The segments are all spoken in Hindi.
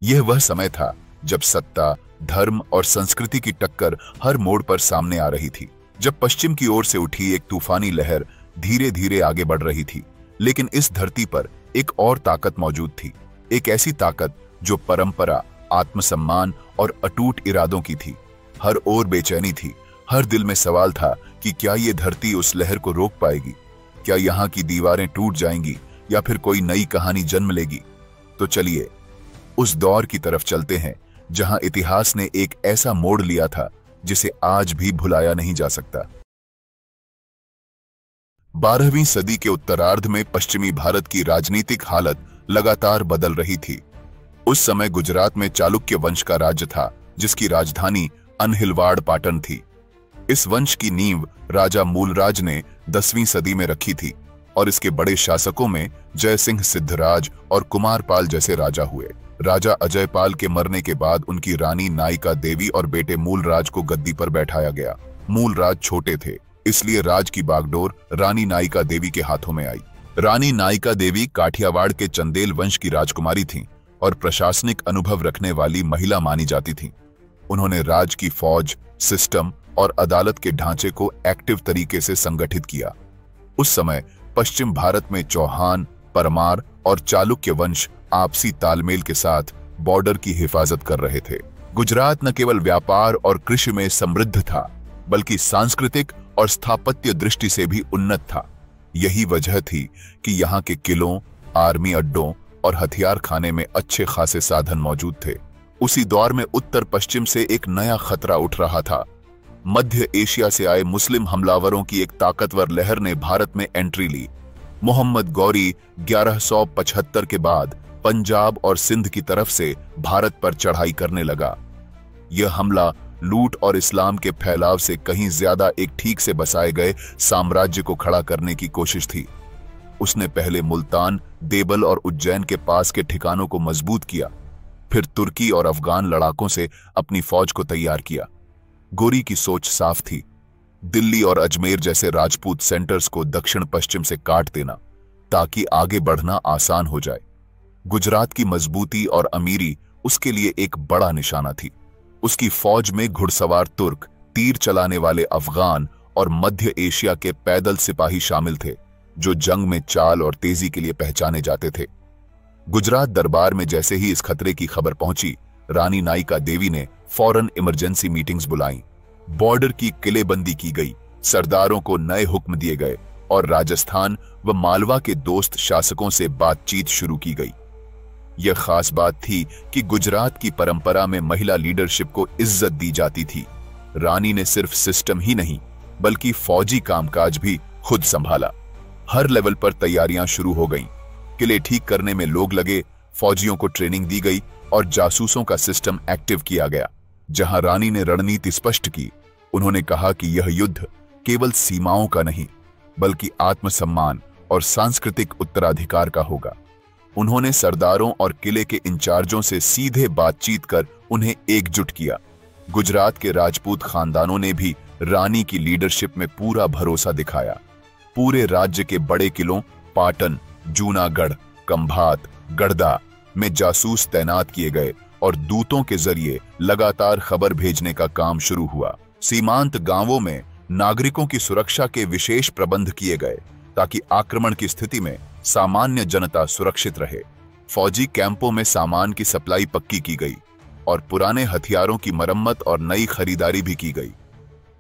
यह वह समय था जब सत्ता, धर्म और संस्कृति की टक्कर हर मोड़ पर सामने आ रही थी। जब पश्चिम की ओर से उठी एक तूफानी लहर धीरे धीरे आगे बढ़ रही थी, लेकिन इस धरती पर एक और ताकत मौजूद थी। एक ऐसी ताकत जो परंपरा, आत्मसम्मान और अटूट इरादों की थी। हर ओर बेचैनी थी, हर दिल में सवाल था कि क्या ये धरती उस लहर को रोक पाएगी? क्या यहाँ की दीवारें टूट जाएंगी या फिर कोई नई कहानी जन्म लेगी? तो चलिए उस दौर की तरफ चलते हैं जहां इतिहास ने एक ऐसा मोड़ लिया था जिसे आज भी भुलाया नहीं जा सकता। 12वीं सदी के उत्तरार्ध में पश्चिमी भारत की राजनीतिक हालत लगातार बदल रही थी। उस समय गुजरात में चालुक्य वंश का राज्य था, जिसकी राजधानी अनहिलवाड़ पाटन थी। इस वंश की नींव राजा मूलराज ने 10वीं सदी में रखी थी और इसके बड़े शासकों में जयसिंह सिद्धराज और कुमारपाल जैसे राजा हुए। राजा अजयपाल के मरने के बाद उनकी रानी नायिका देवी और बेटे मूलराज को गद्दी पर बैठाया गया। मूलराज छोटे थे, इसलिए राज की बागडोर रानी नायिका देवी के हाथों में आई। रानी नायिका देवी काठियावाड़ के चंदेल वंश की राजकुमारी थीं और प्रशासनिक अनुभव रखने वाली महिला मानी जाती थीं। उन्होंने राज की फौज, सिस्टम और अदालत के ढांचे को एक्टिव तरीके से संगठित किया। उस समय पश्चिम भारत में चौहान, परमार और चालुक्य वंश आपसी तालमेल के साथ बॉर्डर की हिफाजत कर रहे थे। गुजरात न केवल व्यापार और कृषि में समृद्ध था, बल्कि सांस्कृतिक और स्थापत्य दृष्टि से भी उन्नत था। यही वजह थी कि यहाँ के किलों, आर्मी अड्डों और हथियार खाने में अच्छे खासे साधन मौजूद थे। उसी दौर में उत्तर पश्चिम से एक नया खतरा उठ रहा था। मध्य एशिया से आए मुस्लिम हमलावरों की एक ताकतवर लहर ने भारत में एंट्री ली। मोहम्मद गौरी 1175 के बाद पंजाब और सिंध की तरफ से भारत पर चढ़ाई करने लगा। यह हमला लूट और इस्लाम के फैलाव से कहीं ज्यादा एक ठीक से बसाए गए साम्राज्य को खड़ा करने की कोशिश थी। उसने पहले मुल्तान, देबल और उज्जैन के पास के ठिकानों को मजबूत किया, फिर तुर्की और अफगान लड़ाकों से अपनी फौज को तैयार किया। गोरी की सोच साफ थी, दिल्ली और अजमेर जैसे राजपूत सेंटर्स को दक्षिण पश्चिम से काट देना ताकि आगे बढ़ना आसान हो जाए। गुजरात की मजबूती और अमीरी उसके लिए एक बड़ा निशाना थी। उसकी फौज में घुड़सवार तुर्क, तीर चलाने वाले अफगान और मध्य एशिया के पैदल सिपाही शामिल थे, जो जंग में चाल और तेजी के लिए पहचाने जाते थे। गुजरात दरबार में जैसे ही इस खतरे की खबर पहुंची, रानी नायिका देवी ने फौरन इमरजेंसी मीटिंग्स बुलाईं। बॉर्डर की किलेबंदी की गई, सरदारों को नए हुक्म दिए गए और राजस्थान व मालवा के दोस्त शासकों से बातचीत शुरू की गई। यह खास बात थी कि गुजरात की परंपरा में महिला लीडरशिप को इज्जत दी जाती थी। रानी ने सिर्फ सिस्टम ही नहीं, बल्कि फौजी कामकाज भी खुद संभाला। हर लेवल पर तैयारियां शुरू हो गईं। किले ठीक करने में लोग लगे, फौजियों को ट्रेनिंग दी गई और जासूसों का सिस्टम एक्टिव किया गया। जहां रानी ने रणनीति स्पष्ट की, उन्होंने कहा कि यह युद्ध केवल सीमाओं का नहीं, बल्कि आत्मसम्मान और सांस्कृतिक उत्तराधिकार का होगा। उन्होंने सरदारों और किले के इंचार्जों से सीधे बातचीत कर उन्हें एकजुट किया। गुजरात के राजपूत खानदानों ने भी रानी की लीडरशिप में पूरा भरोसा दिखाया। पूरे राज्य के बड़े किलों पाटन, जूनागढ़, कंभात, गढ़दा में जासूस तैनात किए गए और दूतों के जरिए लगातार खबर भेजने का काम शुरू हुआ। सीमांत गांवों में नागरिकों की सुरक्षा के विशेष प्रबंध किए गए ताकि आक्रमण की स्थिति में सामान्य जनता सुरक्षित रहे। फौजी कैंपों में सामान की सप्लाई पक्की की गई और पुराने हथियारों की मरम्मत और नई खरीदारी भी की गई।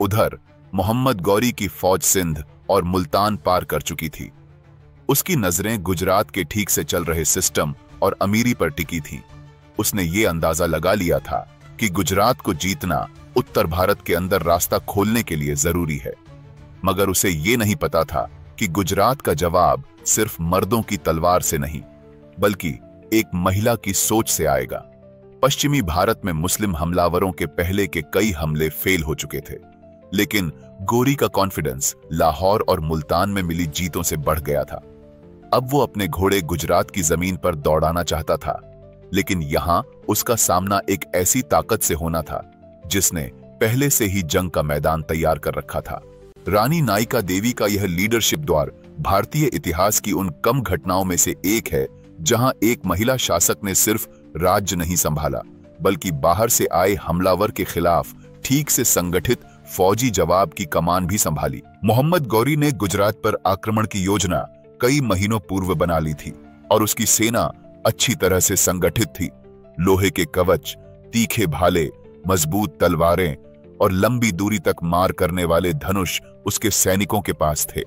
उधर मोहम्मद गौरी की फौज सिंध और मुल्तान पार कर चुकी थी। उसकी नजरें गुजरात के ठीक से चल रहे सिस्टम और अमीरी पर टिकी थीं। उसने ये अंदाजा लगा लिया था कि गुजरात को जीतना उत्तर भारत के अंदर रास्ता खोलने के लिए जरूरी है। मगर उसे ये नहीं पता था कि गुजरात का जवाब सिर्फ मर्दों की तलवार से नहीं, बल्कि एक महिला की सोच से आएगा। पश्चिमी भारत में मुस्लिम हमलावरों के पहले के कई हमले फेल हो चुके थे, लेकिन गोरी का कॉन्फिडेंस लाहौर और मुल्तान में मिली जीतों से बढ़ गया था। अब वो अपने घोड़े गुजरात की जमीन पर दौड़ाना चाहता था, लेकिन यहां उसका सामना एक ऐसी ताकत से होना था जिसने पहले से ही जंग का मैदान तैयार कर रखा था। रानी नायिका देवी का यह लीडरशिप द्वार भारतीय इतिहास की उन कम घटनाओं में से एक है जहां एक महिला शासक ने सिर्फ राज्य नहीं संभाला, बल्कि बाहर से आए हमलावर के खिलाफ ठीक से संगठित फौजी जवाब की कमान भी संभाली। मोहम्मद गौरी ने गुजरात पर आक्रमण की योजना कई महीनों पूर्व बना ली थी और उसकी सेना अच्छी तरह से संगठित थी। लोहे के कवच, तीखे भाले, मजबूत तलवारें और लंबी दूरी तक मार करने वाले धनुष उसके सैनिकों के पास थे।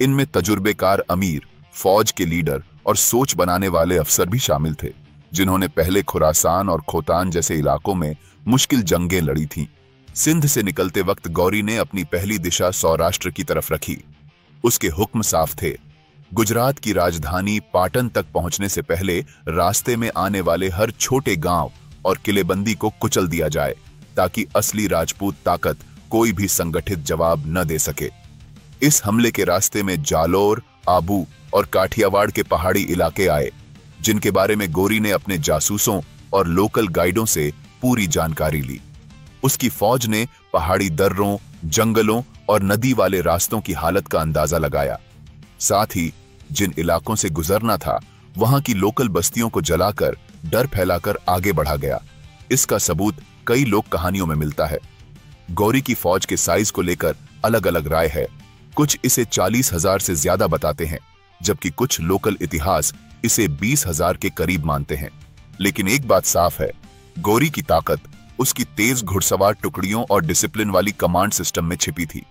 इनमें तजुर्बेकार अमीर, फौज के लीडर और सोच बनाने वाले अफसर भी शामिल थे, जिन्होंने पहले खुरासान और खोतान जैसे इलाकों में मुश्किल जंगें लड़ी थीं। सिंध से निकलते वक्त गौरी ने अपनी पहली दिशा सौराष्ट्र की तरफ रखी। उसके हुक्म साफ थे, गुजरात की राजधानी पाटन तक पहुंचने से पहले रास्ते में आने वाले हर छोटे गांव और किलेबंदी को कुचल दिया जाए, ताकि असली राजपूत ताकत कोई भी संगठित जवाब न दे सके। इस हमले के रास्ते में जालोर, आबू और काठियावाड़ के पहाड़ी इलाके आए, जिनके बारे में गौरी ने अपने जासूसों और लोकल गाइडों से पूरी जानकारी ली। उसकी फौज ने पहाड़ी दर्रों, जंगलों और नदी वाले रास्तों की हालत का अंदाजा लगाया। साथ ही जिन इलाकों से गुजरना था, वहां की लोकल बस्तियों को जलाकर डर फैलाकर आगे बढ़ा गया। इसका सबूत कई लोक कहानियों में मिलता है। गौरी की फौज के साइज को लेकर अलग अलग राय है। कुछ इसे 40,000 से ज्यादा बताते हैं, जबकि कुछ लोकल इतिहास इसे 20,000 के करीब मानते हैं। लेकिन एक बात साफ है, गौरी की ताकत उसकी तेज घुड़सवार टुकड़ियों और डिसिप्लिन वाली कमांड सिस्टम में छिपी थी।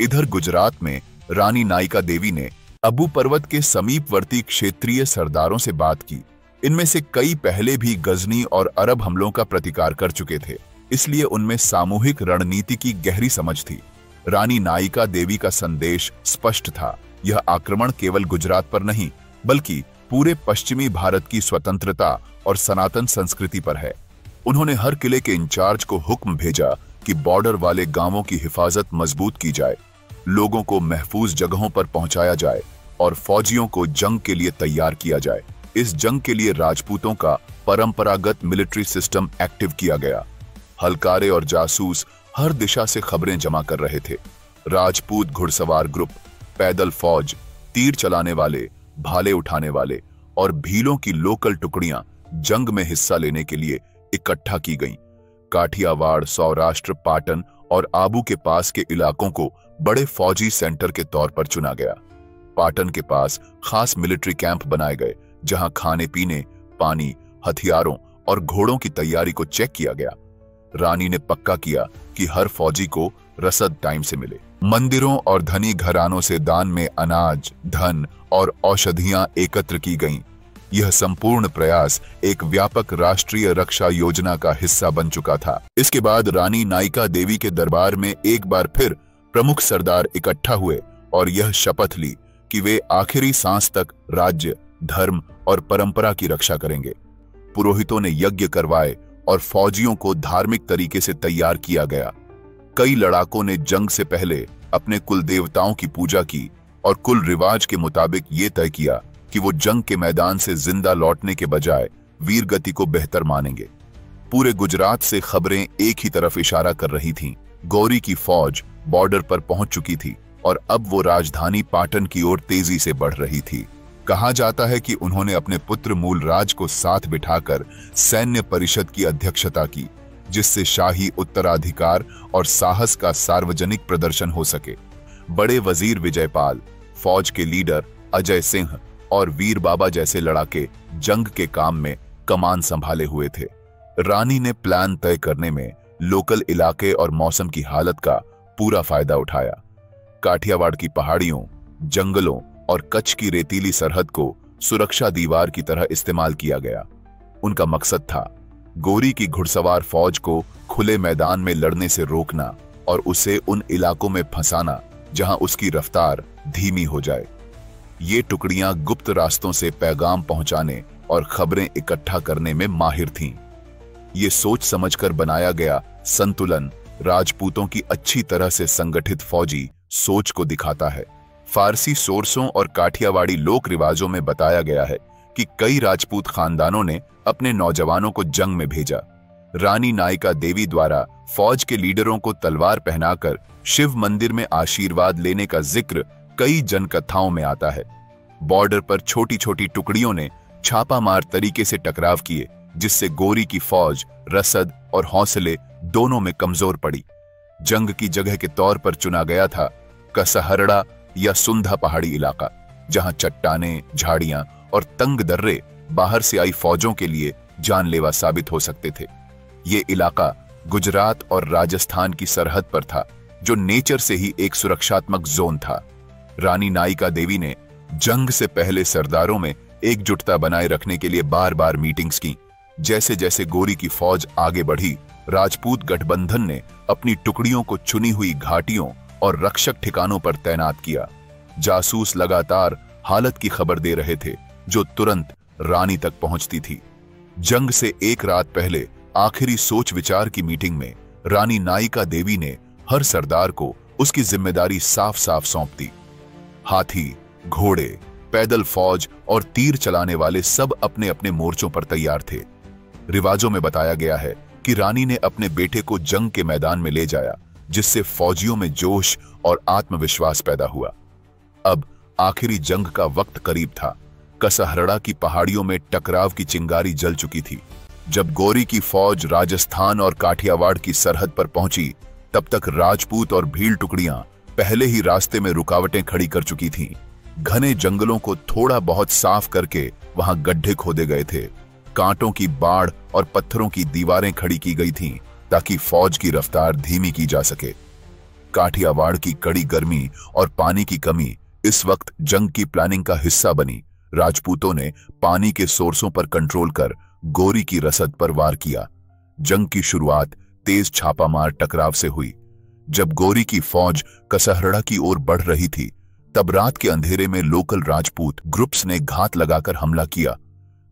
इधर गुजरात में रानी नायिका देवी ने अबू पर्वत के समीपवर्ती क्षेत्रीय सरदारों से बात की। इनमें से कई पहले भी गजनी और अरब हमलों का प्रतिकार कर चुके थे, इसलिए उनमें सामूहिक रणनीति की गहरी समझ थी। रानी नायिका देवी का संदेश स्पष्ट था, यह आक्रमण केवल गुजरात पर नहीं, बल्कि पूरे पश्चिमी भारत की स्वतंत्रता और सनातन संस्कृति पर है। उन्होंने हर किले के इंचार्ज को हुक्म भेजा कि बॉर्डर वाले गांवों की हिफाजत मजबूत की जाए, लोगों को महफूज जगहों पर पहुंचाया जाए और फौजियों को जंग के लिए तैयार किया जाए। इस जंग के लिए राजपूतों का परंपरागत मिलिट्री सिस्टम एक्टिव किया गया। हलकारे और जासूस हर दिशा से खबरें जमा कर रहे थे। राजपूत घुड़सवार ग्रुप, पैदल फौज, तीर चलाने वाले, भाले उठाने वाले और भीलों की लोकल टुकड़ियां जंग में हिस्सा लेने के लिए इकट्ठा की गईं। काठियावाड़, सौराष्ट्र, पाटन और आबू के पास के इलाकों को बड़े फौजी सेंटर के तौर पर चुना गया। पाटन के पास खास मिलिट्री कैंप बनाए गए, जहां खाने पीने, पानी, हथियारों और घोड़ों की तैयारी को चेक किया गया। रानी ने पक्का किया कि हर फौजी को रसद टाइम से मिले। मंदिरों और धनी घरानों से दान में अनाज, धन और औषधियां एकत्र की गईं। यह संपूर्ण प्रयास एक व्यापक राष्ट्रीय रक्षा योजना का हिस्सा बन चुका था। इसके बाद रानी नायिका देवी के दरबार में एक बार फिर प्रमुख सरदार इकट्ठा हुए और यह शपथ ली कि वे आखिरी सांस तक राज्य, धर्म और परंपरा की रक्षा करेंगे। पुरोहितों ने यज्ञ करवाए और फौजियों को धार्मिक तरीके से तैयार किया गया। कई लड़ाकों ने जंग से पहले अपने कुल देवताओं की पूजा की और कुल रिवाज के मुताबिक ये तय किया कि वो जंग के मैदान से जिंदा लौटने के बजाय वीर गति को बेहतर मानेंगे। पूरे गुजरात से खबरें एक ही तरफ इशारा कर रही थीं। गौरी की फौज बॉर्डर पर पहुंच चुकी थी और अब वो राजधानी पाटन की ओर तेजी से बढ़ रही थी। कहा जाता है कि उन्होंने अपने पुत्र मूलराज को साथ बिठाकर सैन्य परिषद की अध्यक्षता की, जिससे शाही उत्तराधिकार और साहस का सार्वजनिक प्रदर्शन हो सके। बड़े वजीर विजयपाल, फौज के लीडर अजय सिंह और वीर बाबा जैसे लड़ाके जंग के काम में कमान संभाले हुए थे। रानी ने प्लान तय करने में लोकल इलाके और मौसम की हालत का पूरा फायदा उठाया। काठियावाड़ की पहाड़ियों, जंगलों और कच्छ की रेतीली सरहद को सुरक्षा दीवार की तरह इस्तेमाल किया गया। उनका मकसद था गौरी की घुड़सवार फौज को खुले मैदान में लड़ने से रोकना और उसे उन इलाकों में फंसाना जहां उसकी रफ्तार धीमी हो जाए। ये टुकड़ियां गुप्त रास्तों से पैगाम पहुंचाने और खबरें इकट्ठा करने में माहिर थीं। ये सोच समझकर बनाया गया संतुलन राजपूतों की अच्छी तरह से संगठित फौजी सोच को दिखाता है। फारसी सोर्सों और काठियावाड़ी लोक रिवाजों में बताया गया है कि कई राजपूत खानदानों ने अपने नौजवानों को जंग में भेजा। रानी नायिका देवी द्वारा फौज के लीडरों को तलवार पहनाकर शिव मंदिर में आशीर्वाद लेने का जिक्र कई जनकथाओं में आता है। बॉर्डर पर छोटी छोटी टुकड़ियों ने छापामार तरीके से टकराव किए, जिससे गोरी की फौज रसद और हौसले दोनों में कमजोर पड़ी। जंग की जगह के तौर पर चुना गया था कसहरड़ा या सुंधा पहाड़ी इलाका, जहां चट्टानें, झाड़ियां और तंग दर्रे बाहर से आई फौजों के लिए जानलेवा साबित हो सकते थे। ये इलाका गुजरात और राजस्थान की सरहद पर था, जो नेचर से ही एक सुरक्षात्मक जोन था। रानी नायिका देवी ने जंग से पहले सरदारों में एकजुटता बनाए रखने के लिए बार बार मीटिंग्स की। जैसे जैसे गोरी की फौज आगे बढ़ी, राजपूत गठबंधन ने अपनी टुकड़ियों को चुनी हुई घाटियों और रक्षक ठिकानों पर तैनात किया। जासूस लगातार हालत की खबर दे रहे थे, जो तुरंत रानी तक पहुंचती थी। जंग से एक रात पहले आखिरी सोच विचार की मीटिंग में रानी नायिका देवी ने हर सरदार को उसकी जिम्मेदारी साफ साफ सौंप दी। हाथी, घोड़े, पैदल फौज और तीर चलाने वाले सब अपने अपने मोर्चों पर तैयार थे। रिवाजों में बताया गया है कि रानी ने अपने बेटे को जंग के मैदान में ले जाया, जिससे फौजियों में जोश और आत्मविश्वास पैदा हुआ। अब आखिरी जंग का वक्त करीब था। कसहरड़ा की पहाड़ियों में टकराव की चिंगारी जल चुकी थी। जब गोरी की फौज राजस्थान और काठियावाड़ की सरहद पर पहुंची, तब तक राजपूत और भील टुकड़ियां पहले ही रास्ते में रुकावटें खड़ी कर चुकी थीं। घने जंगलों को थोड़ा बहुत साफ करके वहां गड्ढे खोदे गए थे। कांटों की बाढ़ और पत्थरों की दीवारें खड़ी की गई थीं, ताकि फौज की रफ्तार धीमी की जा सके। काठियावाड़ की कड़ी गर्मी और पानी की कमी इस वक्त जंग की प्लानिंग का हिस्सा बनी। राजपूतों ने पानी के सोर्सों पर कंट्रोल कर गोरी की रसद पर वार किया। जंग की शुरुआत तेज छापामार टकराव से हुई। जब गोरी की फौज कसहरड़ा की ओर बढ़ रही थी, तब रात के अंधेरे में लोकल राजपूत ग्रुप्स ने घात लगाकर हमला किया।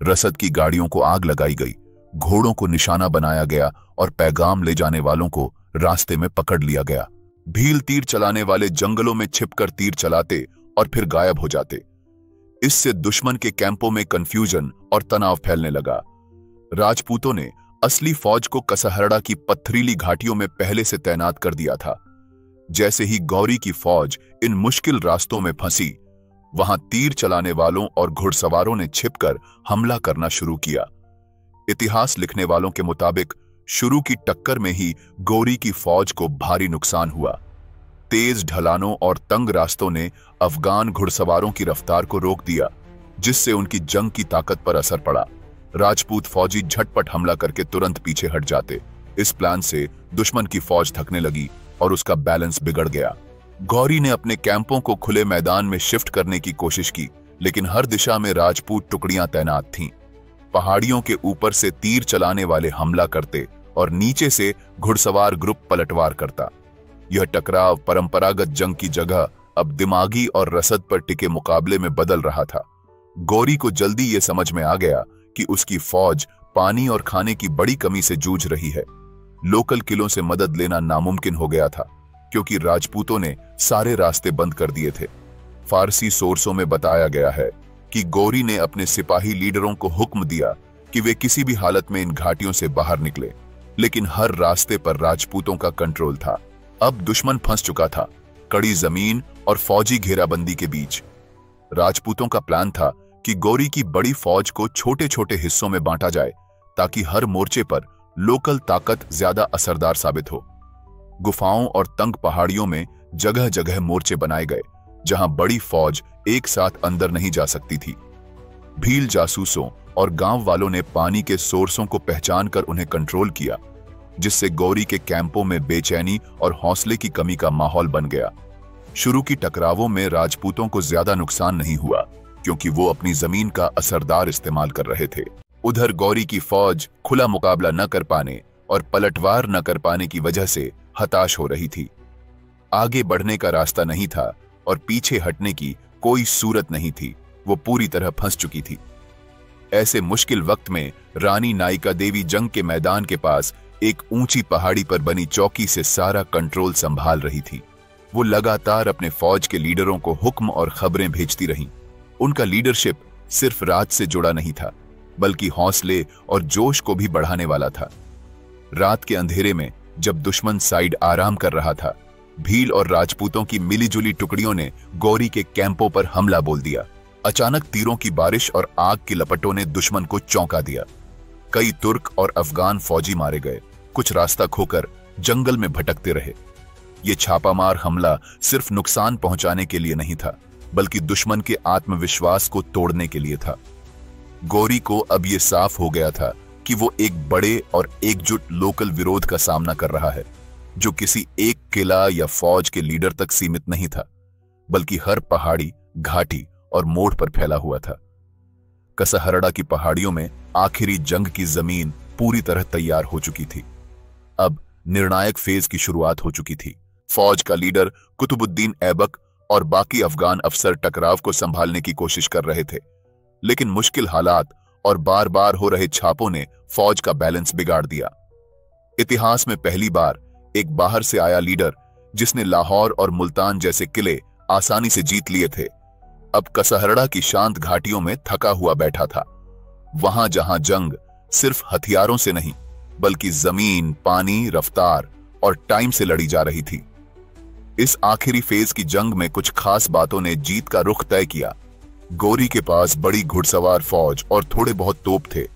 रसद की गाड़ियों को आग लगाई गई, घोड़ों को निशाना बनाया गया और पैगाम ले जाने वालों को रास्ते में पकड़ लिया गया। भील तीर चलाने वाले जंगलों में छिपकर तीर चलाते और फिर गायब हो जाते। इससे दुश्मन के कैंपों में कंफ्यूजन और तनाव फैलने लगा। राजपूतों ने असली फौज को कसहरड़ा की पत्थरीली घाटियों में पहले से तैनात कर दिया था। जैसे ही गौरी की फौज इन मुश्किल रास्तों में फंसी, वहां तीर चलाने वालों और घुड़सवारों ने छिपकर हमला करना शुरू किया। इतिहास लिखने वालों के मुताबिक शुरू की टक्कर में ही गोरी की फौज को भारी नुकसान हुआ। तेज ढलानों और तंग रास्तों ने अफगान घुड़सवारों की रफ्तार को रोक दिया, जिससे उनकी जंग की ताकत पर असर पड़ा। राजपूत फौजी झटपट हमला करके तुरंत पीछे हट जाते। इस प्लान से दुश्मन की फौज थकने लगी और उसका बैलेंस बिगड़ गया। गौरी ने अपने कैंपों को खुले मैदान में शिफ्ट करने की कोशिश की, लेकिन हर दिशा में राजपूत टुकड़ियां तैनात थीं। पहाड़ियों के ऊपर से तीर चलाने वाले हमला करते और नीचे से घुड़सवार ग्रुप पलटवार करता। यह टकराव परंपरागत जंग की जगह अब दिमागी और रसद पर टिके मुकाबले में बदल रहा था। गौरी को जल्दी यह समझ में आ गया कि उसकी फौज पानी और खाने की बड़ी कमी से जूझ रही है। लोकल किलों से मदद लेना नामुमकिन हो गया था, क्योंकि राजपूतों ने सारे रास्ते बंद कर दिए थे। फारसी सोर्सों में बताया गया है कि गौरी ने अपने सिपाही लीडरों को हुक्म दिया कि वे किसी भी हालत में इन घाटियों से बाहर निकले, लेकिन हर रास्ते पर राजपूतों का कंट्रोल था। अब दुश्मन फंस चुका था, कड़ी जमीन और फौजी घेराबंदी के बीच। राजपूतों का प्लान था कि गौरी की बड़ी फौज को छोटे छोटे हिस्सों में बांटा जाए, ताकि हर मोर्चे पर लोकल ताकत ज्यादा असरदार साबित हो। गुफाओं और तंग पहाड़ियों में जगह जगह मोर्चे बनाए गए, जहां बड़ी फौज एक साथ अंदर नहीं जा सकती थी। भील जासूसों और गांव वालों ने पानी के सोर्सों को पहचान कर उन्हें कंट्रोल किया, जिससे गौरी के कैंपों में बेचैनी और हौसले की कमी का माहौल बन गया। शुरू की टकरावों में राजपूतों को ज्यादा नुकसान नहीं हुआ, क्योंकि वो अपनी जमीन का असरदार इस्तेमाल कर रहे थे। उधर गौरी की फौज खुला मुकाबला न कर पाने और पलटवार न कर पाने की वजह से हताश हो रही थी। आगे बढ़ने का रास्ता नहीं था और पीछे हटने की कोई सूरत नहीं थी। वो पूरी तरह फंस चुकी थी। ऐसे मुश्किल वक्त में रानी नायिका देवी जंग के मैदान के पास एक ऊंची पहाड़ी पर बनी चौकी से सारा कंट्रोल संभाल रही थी। वो लगातार अपने फौज के लीडरों को हुक्म और खबरें भेजती रहीं। उनका लीडरशिप सिर्फ रात से जुड़ा नहीं था, बल्कि हौसले और जोश को भी बढ़ाने वाला था। रात के अंधेरे में जब दुश्मन साइड आराम कर रहा था, भील और राजपूतों की मिलीजुली टुकड़ियों ने गौरी के कैंपों पर हमला बोल दिया। अचानक तीरों की बारिश और आग की लपटों ने दुश्मन को चौंका दिया। कई तुर्क और अफगान फौजी मारे गए, कुछ रास्ता खोकर जंगल में भटकते रहे। ये छापामार हमला सिर्फ नुकसान पहुंचाने के लिए नहीं था, बल्कि दुश्मन के आत्मविश्वास को तोड़ने के लिए था। गौरी को अब यह साफ हो गया था कि वो एक बड़े और एकजुट लोकल विरोध का सामना कर रहा है, जो किसी एक किला या फौज के लीडर तक सीमित नहीं था, बल्कि हर पहाड़ी, घाटी और मोड़ पर फैला हुआ था। कसहरड़ा की पहाड़ियों में आखिरी जंग की जमीन पूरी तरह तैयार हो चुकी थी। अब निर्णायक फेज की शुरुआत हो चुकी थी। फौज का लीडर कुतुबुद्दीन ऐबक और बाकी अफगान अफसर टकराव को संभालने की कोशिश कर रहे थे, लेकिन मुश्किल हालात और बार बार हो रहे छापों ने फौज का बैलेंस बिगाड़ दिया। इतिहास में पहली बार एक बाहर से आया लीडर, जिसने लाहौर और मुल्तान जैसे किले आसानी से जीत लिए थे, अब कसहरड़ा की शांत घाटियों में थका हुआ बैठा था। वहां जहां जंग सिर्फ हथियारों से नहीं, बल्कि जमीन, पानी, रफ्तार और टाइम से लड़ी जा रही थी। इस आखिरी फेज की जंग में कुछ खास बातों ने जीत का रुख तय किया। गौरी के पास बड़ी घुड़सवार फौज और थोड़े बहुत तोप थे,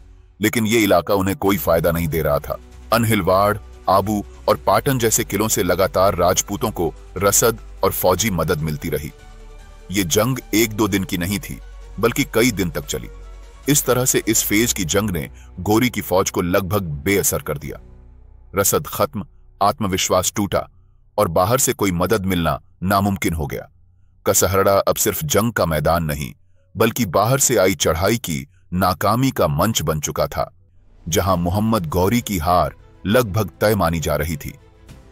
लेकिन यह इलाका उन्हें कोई फायदा नहीं दे रहा था। अनहिलवाड़, आबू और पाटन जैसे किलों से लगातार राजपूतों को रसद और फौजी मदद मिलती रही। ये जंग एक दो दिन की नहीं थी, बल्कि कई दिन तक चली। इस तरह से इस फेज की जंग ने गौरी की फौज को लगभग बेअसर कर दिया। रसद खत्म, आत्मविश्वास टूटा और बाहर से कोई मदद मिलना नामुमकिन हो गया। कसहरड़ा अब सिर्फ जंग का मैदान नहीं, बल्कि बाहर से आई चढ़ाई की नाकामी का मंच बन चुका था, जहां मोहम्मद गौरी की हार लगभग तय मानी जा रही थी।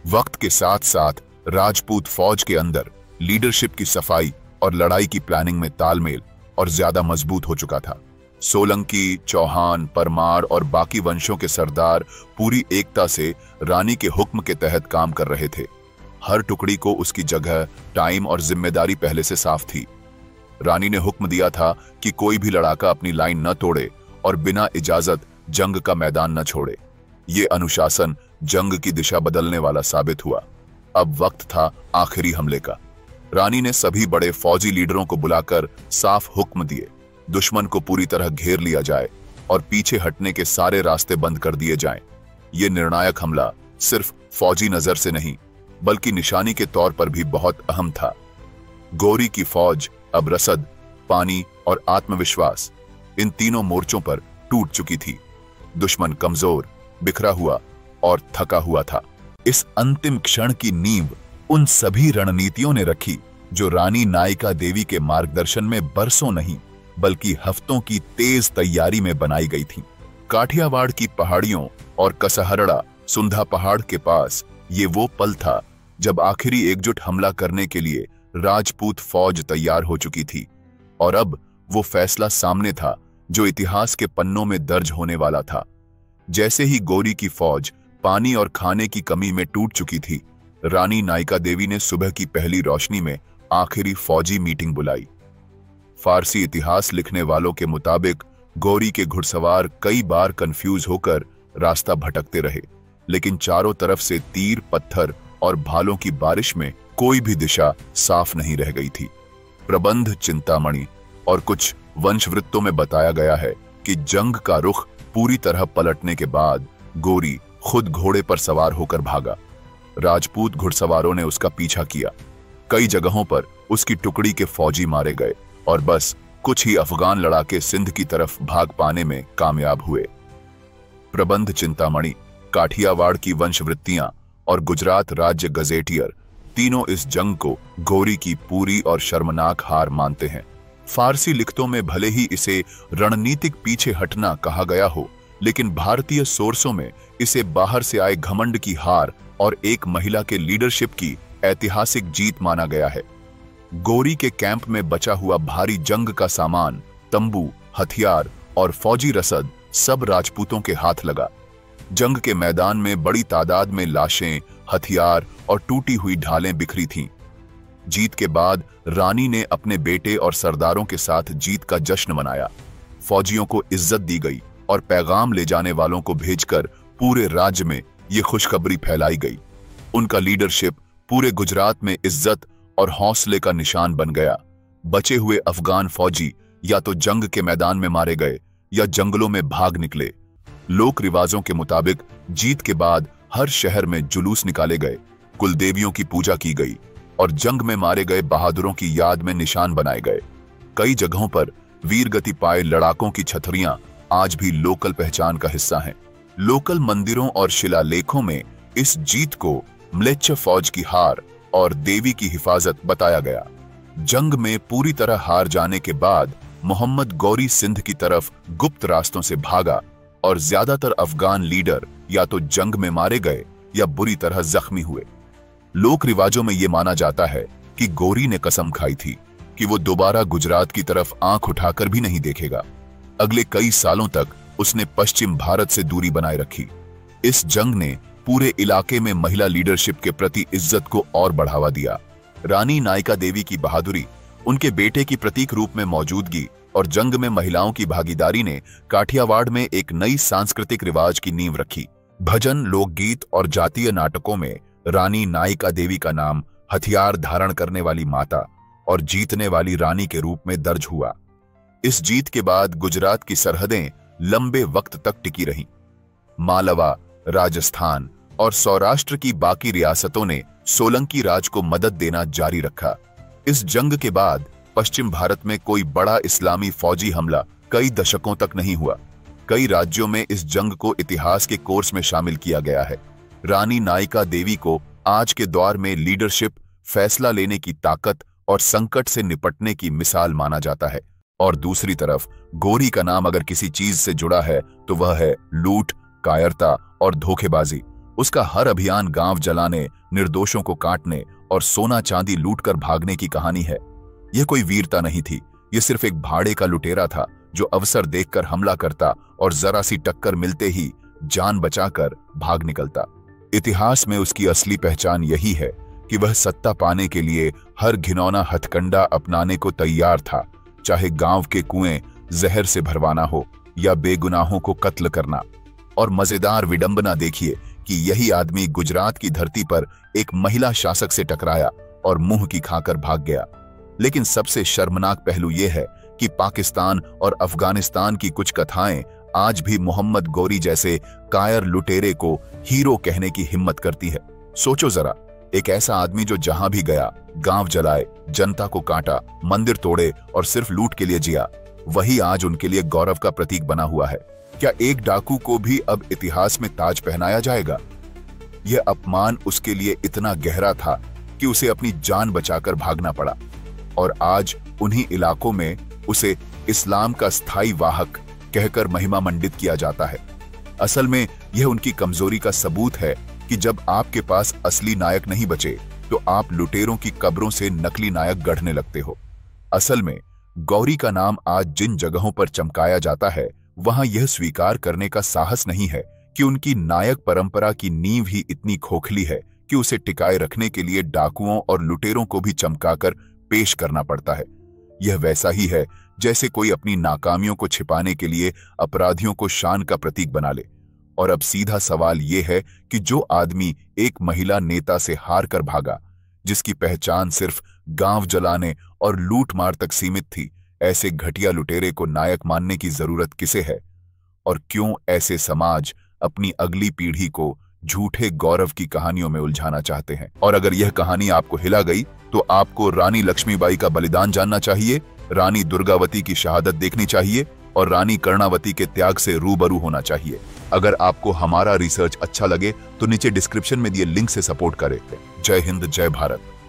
वक्त के साथ साथ राजपूत फौज के अंदर लीडरशिप की सफाई और लड़ाई की प्लानिंग में तालमेल और ज्यादा मजबूत हो चुका था। सोलंकी, चौहान, परमार और बाकी वंशों के सरदार पूरी एकता से रानी के हुक्म के तहत काम कर रहे थे। हर टुकड़ी को उसकी जगह, टाइम और जिम्मेदारी पहले से साफ थी। रानी ने हुक्म दिया था कि कोई भी लड़ाका अपनी लाइन न तोड़े और बिना इजाजत जंग का मैदान न छोड़े। ये अनुशासन जंग की दिशा बदलने वाला साबित हुआ। अब वक्त था आखिरी हमले का। रानी ने सभी बड़े फौजी लीडरों को बुलाकर साफ हुक्म दिए, दुश्मन को पूरी तरह घेर लिया जाए और पीछे हटने के सारे रास्ते बंद कर दिए जाएं। ये निर्णायक हमला सिर्फ फौजी नजर से नहीं, बल्कि निशानी के तौर पर भी बहुत अहम था। गौरी की फौज अब रसद, पानी और आत्मविश्वास, इन तीनों मोर्चों पर टूट चुकी थी। दुश्मन कमजोर, बिखरा हुआ और थका हुआ था। इस अंतिम क्षण की नींव उन सभी रणनीतियों ने रखी जो रानी नायिका देवी के मार्गदर्शन में बरसों नहीं, बल्कि हफ्तों की तेज तैयारी में बनाई गई थी। काठियावाड़ की पहाड़ियों और कसहरड़ा, सुंधा पहाड़ के पास ये वो पल था जब आखिरी एकजुट हमला करने के लिए राजपूत फौज तैयार हो चुकी थी। और अब वो फैसला सामने था जो इतिहास के पन्नों में दर्ज होने वाला था। जैसे ही गौरी की फौज पानी और खाने की कमी में टूट चुकी थी, रानी नायिका देवी ने सुबह की पहली रोशनी में आखिरी फौजी मीटिंग बुलाई। फारसी इतिहास लिखने वालों के मुताबिक गौरी के घुड़सवार कई बार कंफ्यूज होकर रास्ता भटकते रहे, लेकिन चारों तरफ से तीर, पत्थर और भालों की बारिश में कोई भी दिशा साफ नहीं रह गई थी। प्रबंध चिंतामणि और कुछ वंशवृत्तों में बताया गया है कि जंग का रुख पूरी तरह पलटने के बाद गौरी खुद घोड़े पर सवार होकर भागा। राजपूत घुड़सवारों ने उसका पीछा किया। कई जगहों पर उसकी टुकड़ी के फौजी मारे गए और बस कुछ ही अफगान लड़ाके सिंध की तरफ भाग पाने में कामयाब हुए। प्रबंध चिंतामणि, काठियावाड़ की वंशवृत्तियां और गुजरात राज्य गजेटियर तीनों इस जंग को गौरी की पूरी और शर्मनाक हार मानते हैं। फारसी लिखतों में भले ही इसे रणनीतिक पीछे हटना कहा गया हो, लेकिन भारतीय सोर्सों में इसे बाहर से आए घमंड की हार और एक महिला के लीडरशिप की ऐतिहासिक जीत माना गया है। गौरी के कैंप में बचा हुआ भारी जंग का सामान, तंबू, हथियार और फौजी रसद सब राजपूतों के हाथ लगा। जंग के मैदान में बड़ी तादाद में लाशें, हथियार और टूटी हुई ढालें बिखरी थीं। जीत के बाद रानी ने अपने बेटे और सरदारों के साथ जीत का जश्न मनाया। फौजियों को इज्जत दी गई और पैगाम ले जाने वालों को भेजकर पूरे राज्य में ये खुशखबरी फैलाई गई। उनका लीडरशिप पूरे गुजरात में इज्जत और हौसले का निशान बन गया। बचे हुए अफगान फौजी या तो जंग के मैदान में मारे गए या जंगलों में भाग निकले। लोक रिवाजों के मुताबिक जीत के बाद हर शहर में जुलूस निकाले गए, कुलदेवियों की पूजा की गई और जंग में मारे गए बहादुरों की याद में निशान बनाए गए। कई जगहों पर वीरगति पाए लड़ाकों की छतरियां आज भी लोकल पहचान का हिस्सा हैं। लोकल मंदिरों और शिलालेखों में इस जीत को म्लेच्छ फौज की हार और देवी की हिफाजत बताया गया। जंग में पूरी तरह हार जाने के बाद मोहम्मद गौरी सिंध की तरफ गुप्त रास्तों से भागा और ज्यादातर अफगान लीडर या तो जंग में मारे गए या बुरी तरह जख्मी हुए। लोक रिवाजों में यह माना जाता है कि गौरी ने कसम खाई थी कि वो दोबारा गुजरात की तरफ आंख उठाकर भी नहीं देखेगा। अगले कई सालों तक उसने पश्चिम भारत से दूरी बनाए रखी। इस जंग ने पूरे इलाके में महिला लीडरशिप के प्रति इज्जत को और बढ़ावा दिया। रानी नायका देवी की बहादुरी, उनके बेटे की प्रतीक रूप में मौजूदगी और जंग में महिलाओं की भागीदारी ने काठियावाड़ में एक नई सांस्कृतिक रिवाज की नींव रखी। भजन, लोकगीत और जातीय नाटकों में रानी नायका देवी का नाम हथियार धारण करने वाली माता और जीतने वाली रानी के रूप में दर्ज हुआ। इस जीत के बाद गुजरात की सरहदें लंबे वक्त तक टिकी रहीं। मालवा, राजस्थान और सौराष्ट्र की बाकी रियासतों ने सोलंकी राज को मदद देना जारी रखा। इस जंग के बाद पश्चिम भारत में कोई बड़ा इस्लामी फौजी हमला कई दशकों तक नहीं हुआ। कई राज्यों में इस जंग को इतिहास के कोर्स में शामिल किया गया है। रानी नायका देवी को आज के दौर में लीडरशिप, फैसला लेने की ताकत और संकट से निपटने की मिसाल माना जाता है। और दूसरी तरफ गौरी का नाम अगर किसी चीज से जुड़ा है तो वह है लूट, कायरता और धोखेबाजी। उसका हर अभियान गांव जलाने, निर्दोषों को काटने और सोना चांदी लूटकर भागने की कहानी है। यह कोई वीरता नहीं थी, यह सिर्फ एक भाड़े का लुटेरा था जो अवसर देखकर हमला करता और जरा सी टक्कर मिलते ही जान बचाकर भाग निकलता। इतिहास में उसकी असली पहचान यही है कि वह सत्ता पाने के लिए हर घिनौना हथकंडा अपनाने को तैयार था, चाहे गांव के कुएं जहर से भरवाना हो या बेगुनाहों को कत्ल करना। और मजेदार विडंबना देखिए कि यही आदमी गुजरात की धरती पर एक महिला शासक से टकराया और मुंह की खाकर भाग गया। लेकिन सबसे शर्मनाक पहलू यह है कि पाकिस्तान और अफगानिस्तान की कुछ कथाएं आज भी मोहम्मद गौरी जैसे कायर लुटेरे को हीरो कहने की हिम्मत करती है। सोचो जरा, एक ऐसा आदमी जो जहां भी गया गांव जलाए, जनता को काटा, मंदिर तोड़े और सिर्फ लूट के लिए जिया, वही आज उनके लिए गौरव का प्रतीक बना हुआ है। क्या एक डाकू को भी अब इतिहास में ताज पहनाया जाएगा? यह अपमान उसके लिए इतना गहरा था कि उसे अपनी जान बचाकर भागना पड़ा और आज उन्हीं इलाकों में उसे इस्लाम का स्थायी वाहक कहकर महिमा मंडित किया जाता है। असल में यह उनकी कमजोरी का सबूत है कि जब आपके पास असली नायक नहीं बचे तो आप लुटेरों की कब्रों से नकली नायक गढ़ने लगते हो। असल में गौरी का नाम आज जिन जगहों पर चमकाया जाता है वहां यह स्वीकार करने का साहस नहीं है कि उनकी नायक परंपरा की नींव ही इतनी खोखली है कि उसे टिकाए रखने के लिए डाकुओं और लुटेरों को भी चमकाकर पेश करना पड़ता है। यह वैसा ही है जैसे कोई अपनी नाकामियों को छिपाने के लिए अपराधियों को शान का प्रतीक बना ले। और अब सीधा सवाल यह है कि जो आदमी एक महिला नेता से हार कर भागा, जिसकी पहचान सिर्फ गांव जलाने और लूट मार तक सीमित थी, ऐसे घटिया लुटेरे को नायक मानने की जरूरत किसे है? और क्यों ऐसे समाज अपनी अगली पीढ़ी को झूठे गौरव की कहानियों में उलझाना चाहते हैं? और अगर यह कहानी आपको हिला गई तो आपको रानी लक्ष्मीबाई का बलिदान जानना चाहिए, रानी दुर्गावती की शहादत देखनी चाहिए और रानी कर्णावती के त्याग से रूबरू होना चाहिए। अगर आपको हमारा रिसर्च अच्छा लगे तो नीचे डिस्क्रिप्शन में दिए लिंक से सपोर्ट करें। जय हिंद, जय भारत।